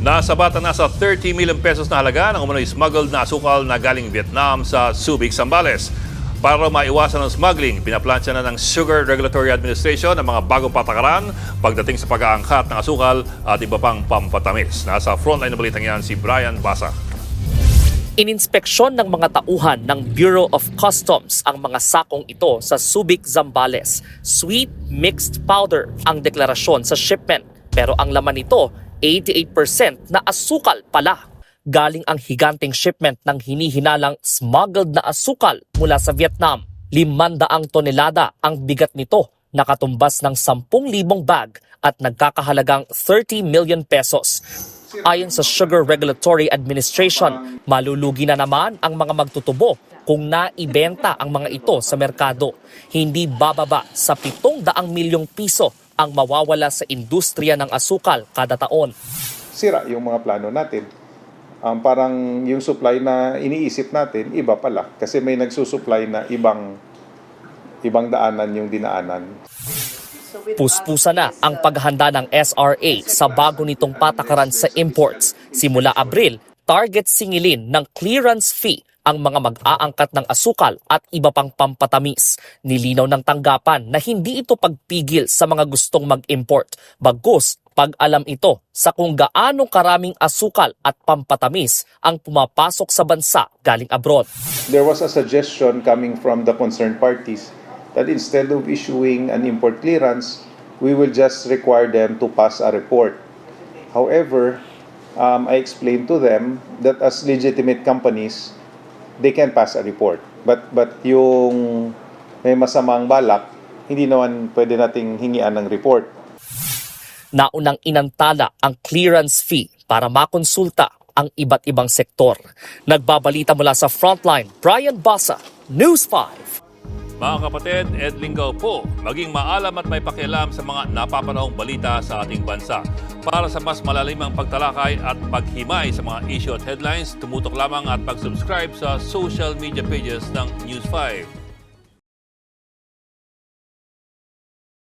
Nasabatan na sa 30 million pesos na halaga ng umano'y smuggled na asukal na galing Vietnam sa Subic, Zambales. Para maiwasan ang smuggling, pinaplansya na ng Sugar Regulatory Administration ang mga bagong patakaran pagdating sa pag-aangkat ng asukal at iba pang pampatamis. Nasa frontline na balitang yan si Brian Basa. Ininspeksyon ng mga tauhan ng Bureau of Customs ang mga sakong ito sa Subic, Zambales. Sweet mixed powder ang deklarasyon sa shipment. Pero ang laman nito, 88% na asukal pala. Galing ang higanteng shipment ng hinihinalang smuggled na asukal mula sa Vietnam. 500 tonelada ang bigat nito, nakatumbas ng 10,000 bag at nagkakahalagang 30 million pesos. Ayon sa Sugar Regulatory Administration, malulugi na naman ang mga magtutubo kung naibenta ang mga ito sa merkado. Hindi bababa sa 700 milyong piso ang mawawala sa industriya ng asukal kada taon. Sira yung mga plano natin. Parang yung supply na iniisip natin, iba pala. Kasi may nagsusupply na ibang daanan yung dinaanan. Puspusa na ang paghahanda ng SRA sa bago nitong patakaran sa imports. Simula Abril, target singilin ng clearance fee ang mga mag-aangkat ng asukal at iba pang pampatamis. Nilinaw ng tanggapan na hindi ito pagpigil sa mga gustong mag-import. Bagkus, pag-alam ito sa kung gaano karaming asukal at pampatamis ang pumapasok sa bansa galing abroad. There was a suggestion coming from the concerned parties that instead of issuing an import clearance, we will just require them to pass a report. However, I explained to them that as legitimate companies, they can pass a report. But yung may masamang balak, hindi naman pwede nating hingian ng report. Naunang inantala ang clearance fee para makonsulta ang iba't ibang sektor. Nagbabalita mula sa Frontline, Brian Basa, News 5. Mga kapatid, Ed Lingaw po, maging maalam at may pakialam sa mga napapanahong balita sa ating bansa. Para sa mas malalimang pagtalakay at paghimay sa mga issue at headlines, tumutok lamang at mag-subscribe sa social media pages ng News 5.